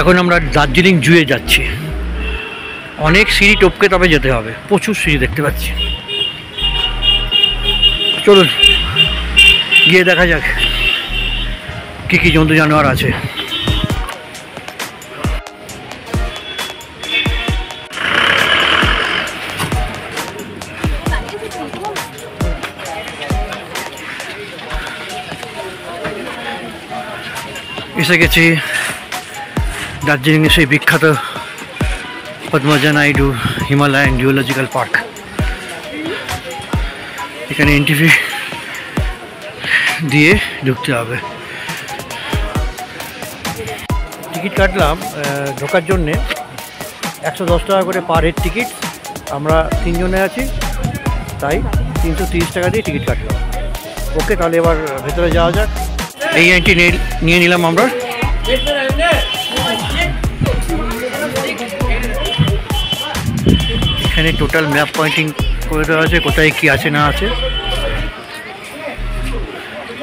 এখন আমরা দার্জিলিং জুয়ে যাচ্ছি। অনেক সিঁড়ি টপকে তবে যেতে হবে, প্রচুর সিঁড়ি দেখতে পাচ্ছি। চলুন গিয়ে দেখা যাক কী কী জন্তু জানোয়ার আছে। এসে গেছি দার্জিলিংয়ে সেই বিখ্যাত Padmaja Naidu Himalayan geological park. এখানে এন্ট্রি ফি দিয়ে ঢুকতে হবে। টিকিট কাটলাম ঢোকার জন্যে 110 টাকা করে পার হেড টিকিট। আমরা 3 জনে আছি, তাই 330 টাকা দিয়ে টিকিট কাটলাম। ওকে, তাহলে এবার ভেতরে যাওয়া যাক। এই এন্ট্রি নিয়ে নিলাম আমরা। এখানে টোটাল ম্যাপ পয়েন্টিং করে দেওয়া আছে, কোথায় কি আছে না আছে,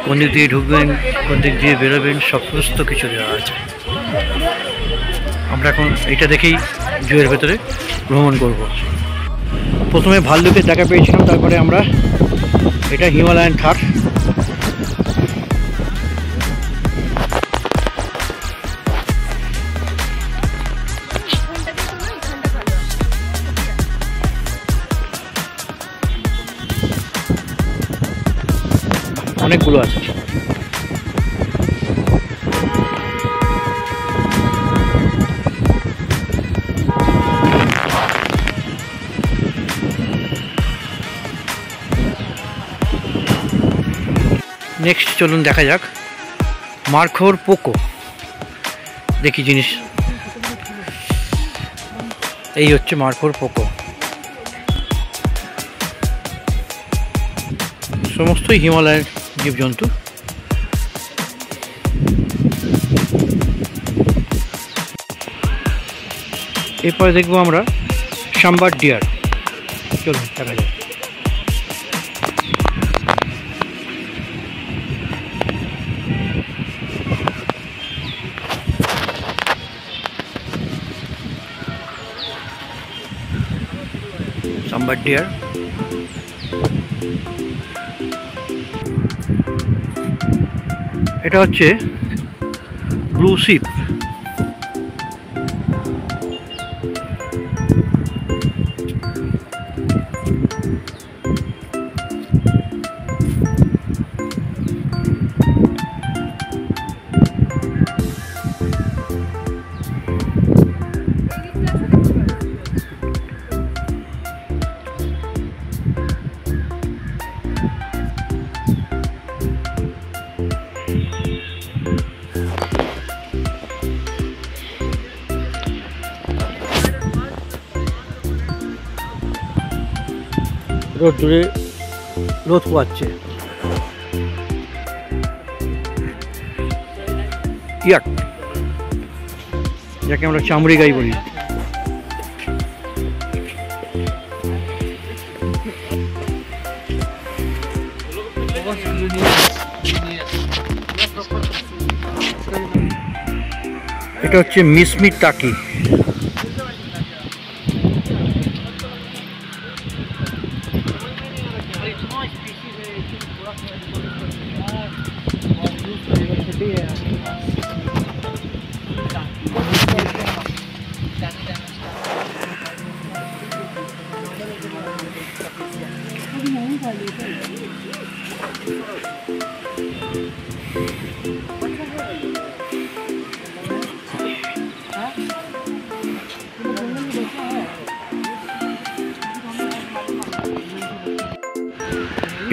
কোন দিক দিয়ে ঢুকবেন, কোন দিক দিয়ে বেরোবেন, সমস্ত কিছু দেওয়া আছে। আমরা এখন এটা দেখেই জুয়ের ভেতরে ভ্রমণ করব। প্রথমে ভাল্লুকের দেখা পেয়েছিলাম, তারপরে আমরা এটা হিমালয়ান থার। অনেকগুলো আছে। নেক্সট চলুন দেখা যাক মার্খোর পোকো। দেখি জিনিস, এই হচ্ছে মার্খোর পোকো। সমস্তই হিমালয়ের জীবজন্তু। এরপরে দেখবো আমরা সাম্বার ডিয়ার। চলুন দেখা যাক। সাম্বার ডিয়ার, এটা হচ্ছে ব্লু শিপ। রোদ দূরে রোদ পোয়াচ্ছে। ইয়াক, যাকে আমরা চামড়ি গাই বলি। এটা হচ্ছে মিসমিট টাকি।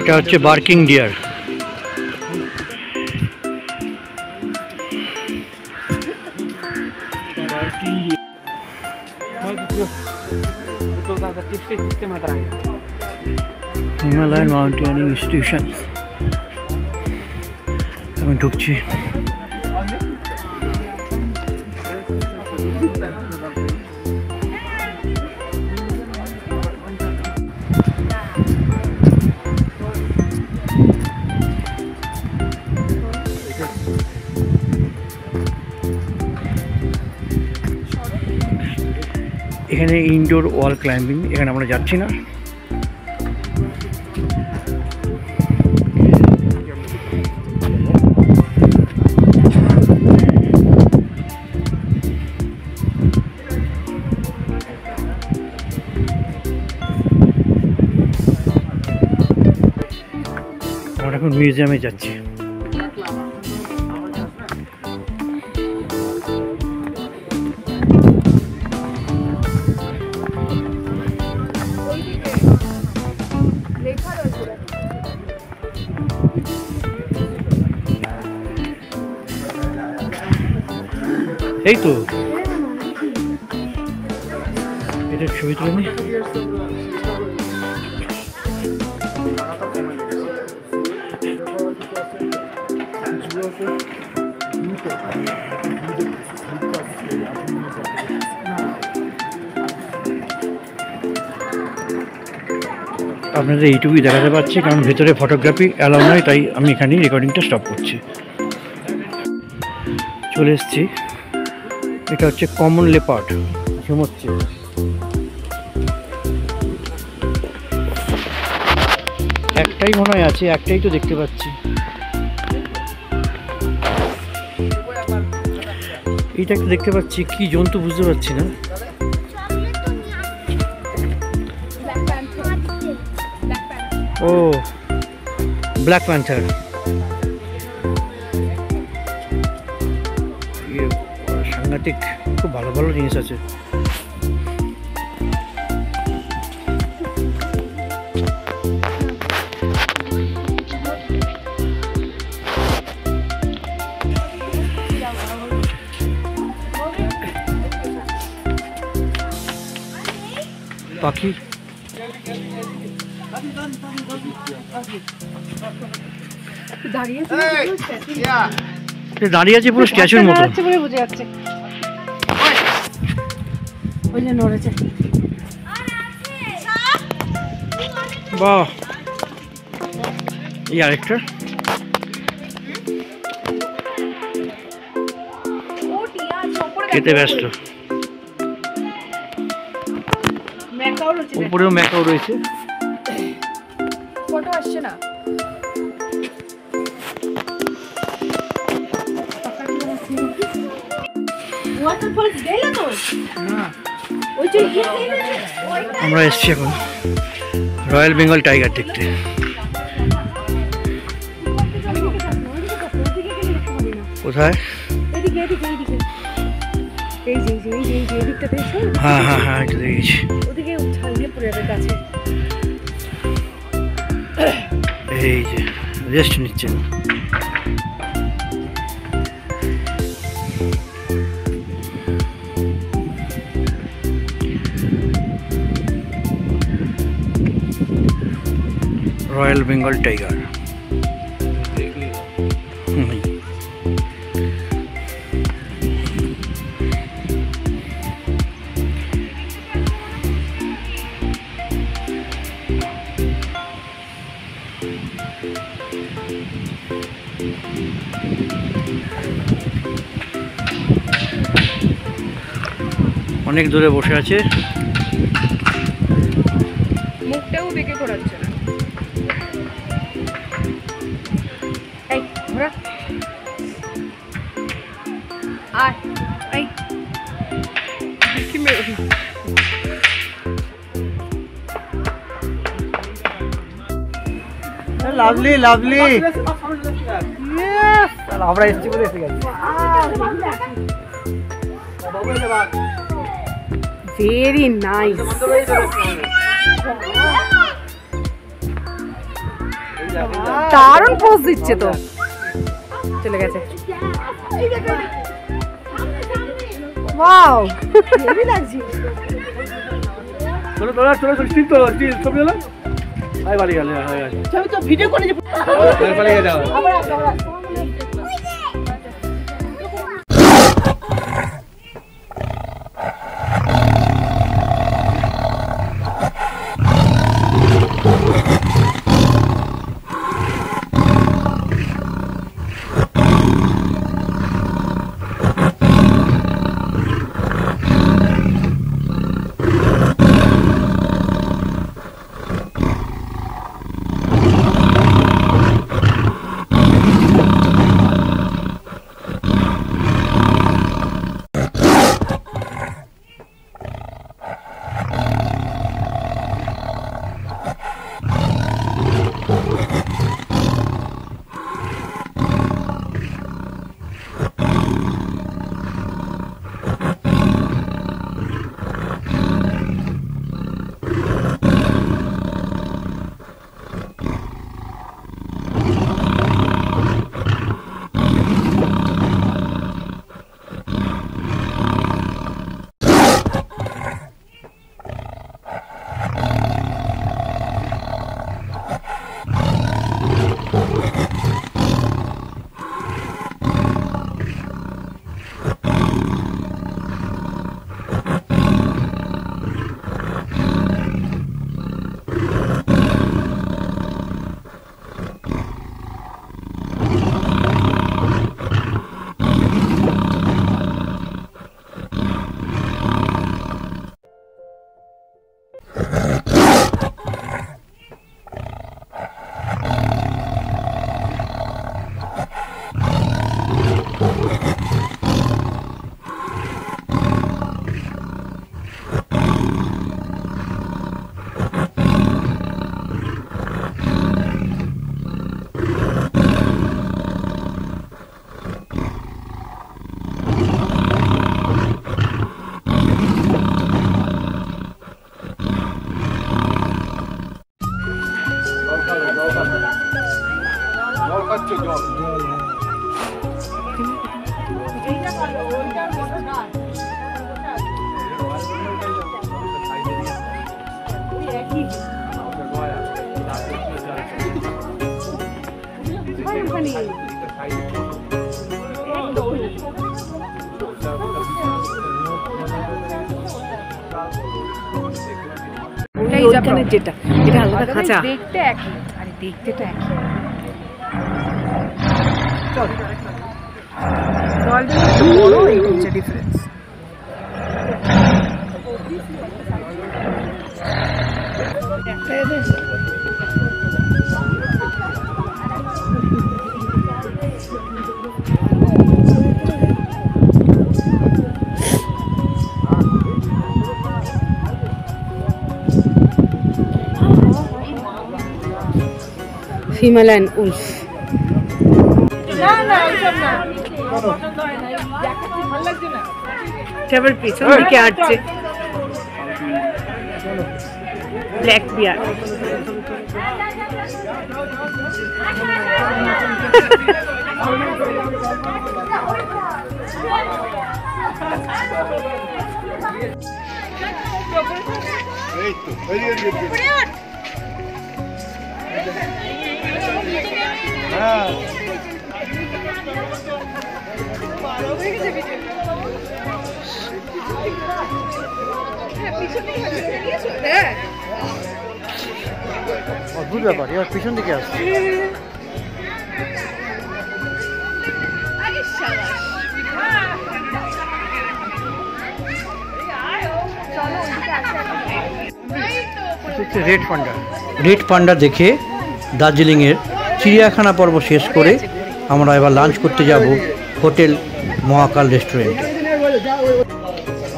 এটা হচ্ছে barking deer. Himalayan mountaineering institution. আমি ঢুকছি। এখানে ইনডোর ওয়াল ক্লাইম্বিং, এখানে আমরা যাচ্ছি না। আমরা এখন মিউজিয়ামে যাচ্ছি। এই তো এটা ছবি তুলে নি। আপনাদের এইটুকুই দেখাতে পাচ্ছি, কারণ ভেতরে ফটোগ্রাফি অ্যালাউ নয়, তাই আমি এখানেই রেকর্ডিংটা স্টপ করছি। চলে এসছি, এটা হচ্ছে কমন লেপার্ড, ঘুমোচ্ছে। একটাই মনে হয় আছে, একটাই তো দেখতে পাচ্ছি। এইটা একটু দেখতে পাচ্ছি, কি জন্তু বুঝতে পারছি না। ও ব্ল্যাক প্যান্থার, সাংঘাতিক, খুব ভালো ভালো জিনিস আছে। পাখি দাঁড়িয়ে আছে পুরো স্ট্যাচুর মতো। বাহ, এই আরেকটা খেতে ব্যস্ত। উপরেও ম্যাকাও রয়েছে। ফটো আসছে না। আমরা এসছি এখন রয়্যাল বেঙ্গল টাইগার দেখতে। কোথায়? হ্যাঁ হ্যাঁ হ্যাঁ, এটা দেখেছি। এই যে রেস্ট নিচ্ছেন। Royal Bengal tiger. অনেক দূরে বসে আছে, মুখটাও বেঁকে করাচ্ছে না। এই ঘোরা আর এই কি মেরে লাভলি লাভলি। আমরা এসছি বলে এসে গেছি। Very nice. দারুণ পোজ দিচ্ছে তো। চলে গেছে। ওয়াও, হেভি লাগছে। চলো চলো চলো, স্টিল তো স্টিল ছবি হলো। আই বাড়ি গেল, ছবি তো ভিডিও করে বাড়ি যাও। ওই ওইখানে যেটা, এটা আলাদা খাঁচা। দেখতে একই, আরে দেখতে তো একই। চল ডলফিন একটু বড়, এই হচ্ছে ডিফারেন্স। Himalayan Wolf. এবার পিছন দিকে আসছে ব্ল্যাক বিয়ার। অদ্ভুত ব্যাপার, এবার পিছন দিকে আসছে। Red panda. রেড পান্ডা দেখে দার্জিলিংয়ের চিড়িয়াখানা পর্ব শেষ করে আমরা এবার লাঞ্চ করতে যাব হোটেল মহাকাল রেস্টুরেন্টে।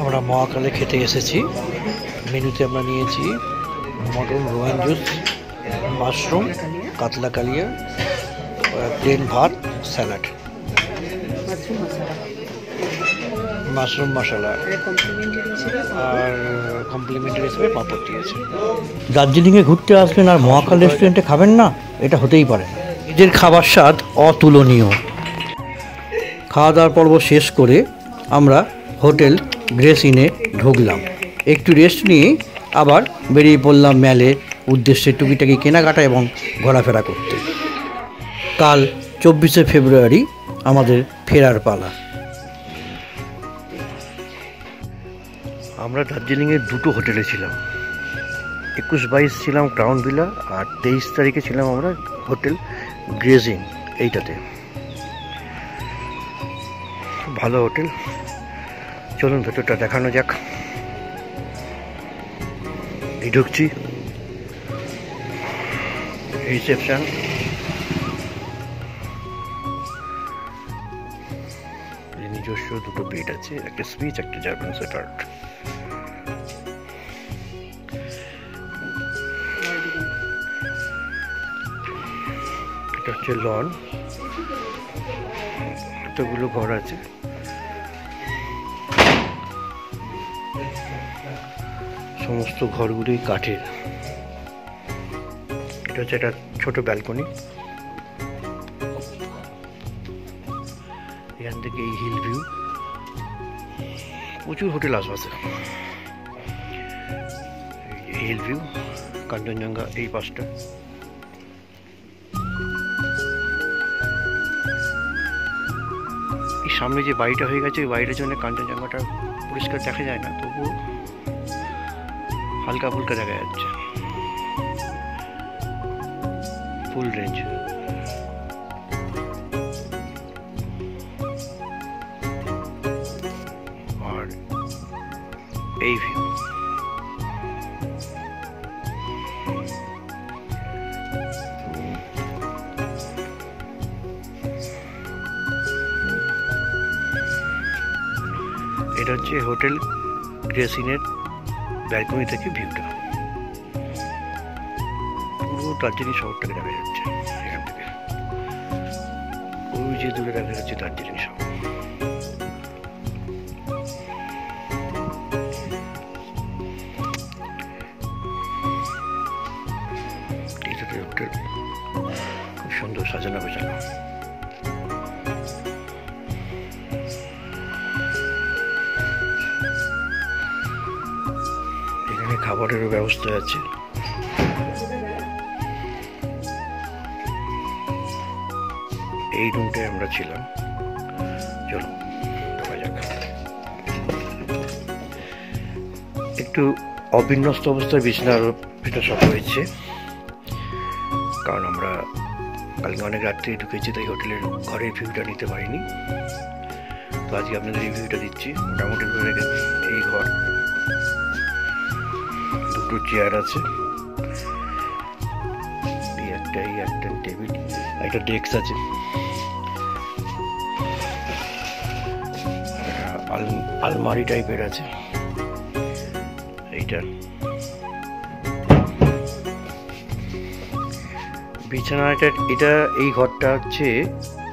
আমরা মহাকালে খেতে এসেছি। মেনুতে আমরা নিয়েছি মটন রোয়ান জুস, মাশরুম, কাতলা কালিয়া, প্লেন ভাত, স্যালাড, মাশরুম মশলা আর কমপ্লিমেন্টারি হিসেবে পাঁপড় দিয়েছে। দার্জিলিংয়ে ঘুরতে আসবেন আর মহাকাল রেস্টুরেন্টে খাবেন না, এটা হতেই পারে না। এদের খাবার স্বাদ অতুলনীয়। খাওয়া দাওয়ার পর্ব শেষ করে আমরা হোটেল গ্রেস ইনে ঢুকলাম। একটু রেস্ট নিয়ে আবার বেরিয়ে পড়লাম ম্যালের উদ্দেশ্যে টুকিটাকি কেনাকাটা এবং ঘোরাফেরা করতে। কাল 24শে ফেব্রুয়ারি আমাদের ফেরার পালা। আমরা দার্জিলিংয়ে দুটো হোটেলে ছিলাম। 21-22 ছিলাম ক্রাউন ভিলা, আর 23 তারিখে ছিলাম আমরা হোটেল গ্রেস ইন, এইটাতে। ভালো হোটেল, চলুন ভেতরটা দেখানো যাক। এই ঢুকছি, রিসেপশন, নিজস্ব দুটো বেড আছে, একটা সুইচ, একটা জার্মান শেপার্ড। এটা হচ্ছে লন, এতগুলো ঘর আছে। সমস্ত ঘরগুলি কাঠের। এটা হচ্ছে একটা ছোট ব্যালকনি, এখান থেকে এই হিল ভিউ। প্রচুর হোটেল আশপাশে। হিল ভিউ, কাঞ্চনজঙ্ঘা এই পাশটা। এই সামনে যে বাড়িটা হয়ে গেছে, ওই বাড়িটার জন্য কাঞ্চনজঙ্ঘাটা পরিষ্কার দেখা যায় না, তবুও হালকা ফুলকা দেখা যাচ্ছে। Full range. আর এই ভিউ। এটা হচ্ছে হোটেল গ্রেস ইনের ব্যালকনি থেকে ভিউটা। পুরো দার্জিলিং শহরটাকে দেখা যাচ্ছে এখান থেকে। ওই যে দূরে দেখা যাচ্ছে দার্জিলিং শহর। এইটাতে হোটেল খুব সুন্দর সাজানো গোছানো। খাবারেরও ব্যবস্থা আছে। এই রুমটায় আমরা ছিলাম। চলো ঢোকা যাক। একটু অবিন্যস্ত অবস্থায় বিছানার সব রয়েছে, কারণ আমরা কালকে অনেক রাত্রে ঢুকেছি, তাই হোটেলের ঘরের ভিউটা নিতে পারিনি। তো আজকে আপনাদের এই ভিউটা দিচ্ছি। মোটামুটি এই ঘর, দুটো চেয়ার আছে, এই একটা টেবিল, একটা ডেস্ক আছে, আলমারি টাইপের আছে এইটা। বিছানাটা এটা, এই ঘরটা হচ্ছে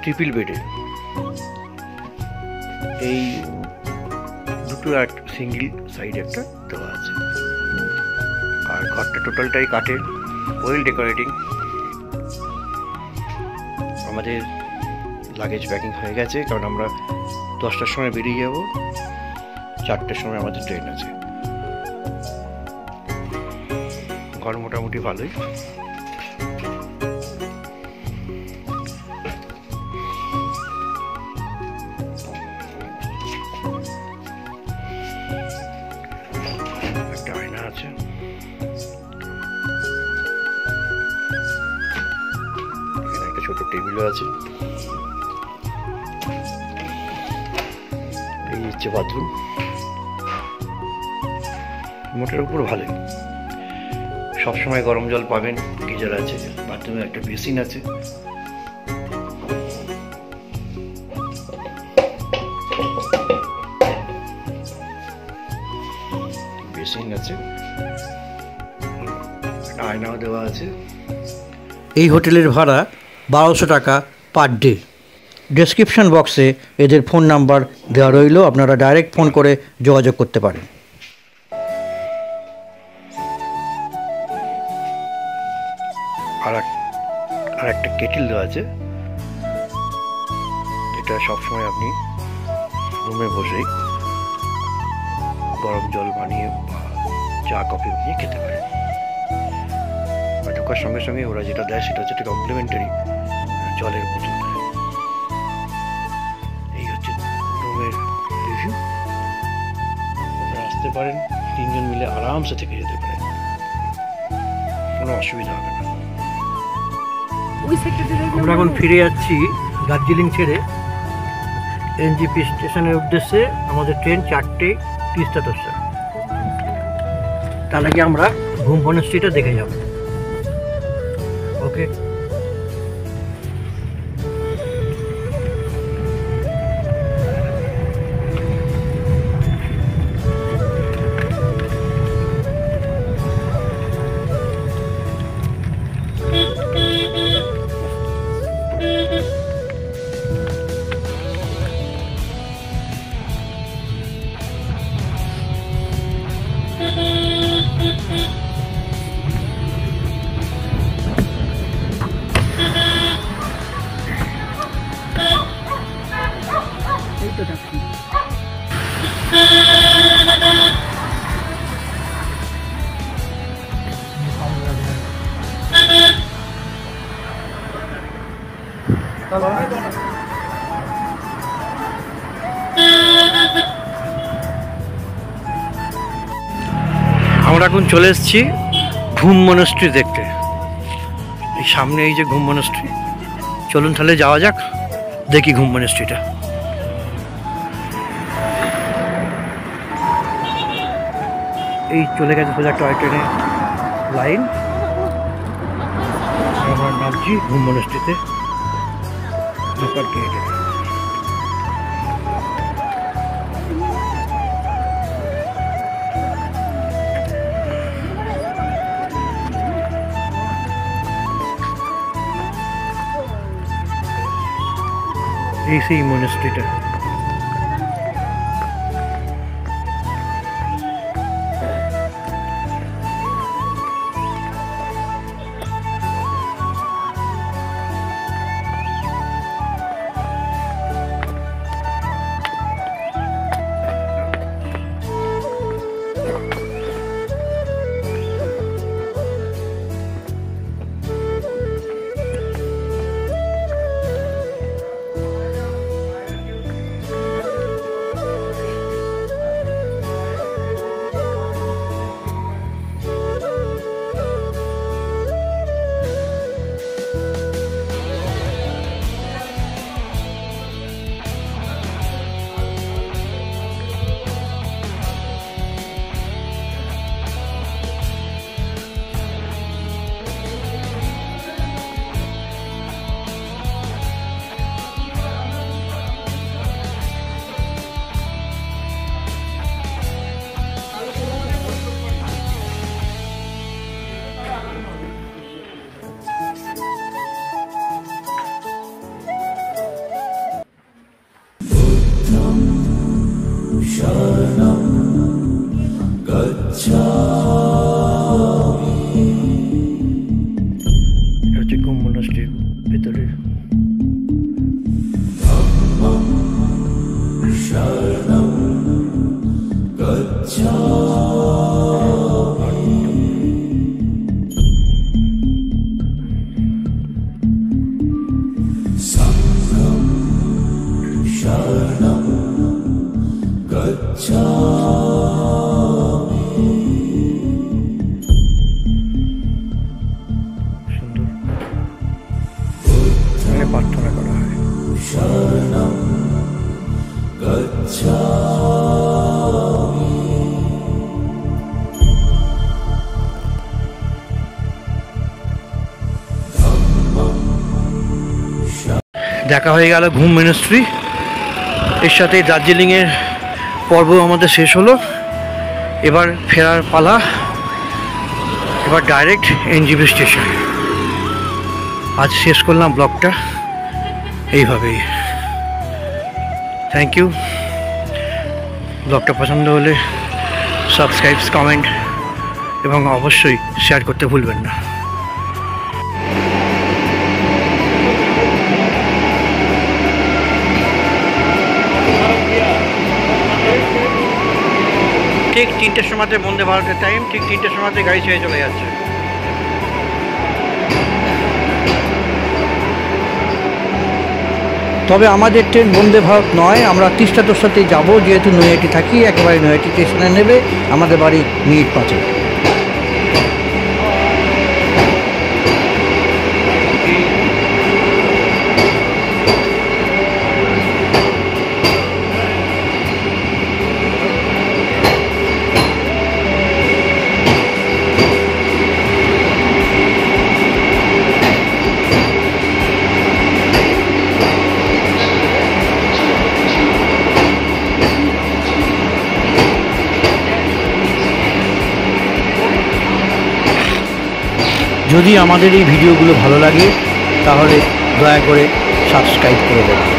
ট্রিপল বেডের, এই দুটো সিঙ্গেল সাইড একটা দেওয়া আছে। আর ঘরটা টোটালটাই কাঠের, ওয়েল ডেকোরেটিং। আমাদের লাগেজ প্যাকিং হয়ে গেছে, কারণ আমরা 10টার সময় বেরিয়ে যাব, 4টের সময় আমাদের ট্রেন আছে। ঘর মোটামুটি ভালোই। একটা আয়না আছে, এখানে একটা ছোট টেবিলও আছে। এই হচ্ছে বাথরুম, মোটের উপর ভালোই। সবসময় গরম জল পাবেন, গিজার আছে, বাথরুমে একটা বেসিন আছে। আয়নাও দেওয়া আছে। এই হোটেলের ভাড়া 1200 টাকা পার ডে। ডেসক্রিপশন বক্সে এদের ফোন নাম্বার দেওয়া রইল, আপনারা ডাইরেক্ট ফোন করে যোগাযোগ করতে পারেন। আর একটা কেটেল দেওয়া আছে, এটা সবসময় আপনি রুমে বসেই গরম জল বানিয়ে চা কফি বানিয়ে খেতে পারেন। ঢোকার সঙ্গে সঙ্গে ওরা যেটা দেয় সেটা হচ্ছে কমপ্লিমেন্টারি জলের বোতল দেয়। এই হচ্ছে রুমের রিভিউ। আপনারা আসতে পারেন, 3 জন মিলে আরামসে থেকে যেতে পারেন, কোনো অসুবিধা হবে না। আমরা এখন ফিরে যাচ্ছি দার্জিলিং ছেড়ে এনজিপি স্টেশনের উদ্দেশ্যে। আমাদের ট্রেন 4টে 30 তার আগে আমরা ঘুম মনেস্ট্রিটা দেখে যাব। ওকে, আমরা এখন চলে এসেছি ঘুম মনস্ট্রি দেখতে। এই সামনে এই যে ঘুম মনস্ট্রি, চলুন তাহলে যাওয়া যাক, দেখি ঘুম মনস্ট্রিটা। এই চলে গেছে সোজা টয় ট্রেনের লাইন। আমরা নামছি ঘুম মনস্ট্রিতে, ঢোকার গেটে। এই সেই মনস্ট্রিটা। এটা হচ্ছে কুম্ভ মনাস্ট্রির ভেতরে। সুন্দর, এখানে প্রার্থনা করা হয়। দেখা হয়ে গেল ঘুম মনাস্ট্রি, এর সাথে দার্জিলিংয়ের পর্ব আমাদের শেষ হলো। এবার ফেরার পালা, এবার ডাইরেক্ট এনজিপি স্টেশন। আজ শেষ করলাম ব্লগটা এইভাবেই। Thank you. ব্লগটা পছন্দ হলে সাবস্ক্রাইব, কমেন্ট এবং অবশ্যই শেয়ার করতে ভুলবেন না। ঠিক 3টের সময়তে বন্দে ভারতের টাইম, ঠিক 3টের সময়তে গাড়ি ছেড়ে চলে যাচ্ছে। তবে আমাদের ট্রেন বন্দে ভারত নয়, আমরা তিস্তা তোস্তাতেই যাবো, যেহেতু নৈহাটি থাকি, একেবারে নৈহাটি স্টেশনে নেবে, আমাদের বাড়ি মিনিট 5। যদি আমাদের এই ভিডিওগুলো ভালো লাগে তাহলে দয়া করে সাবস্ক্রাইব করে দেবেন।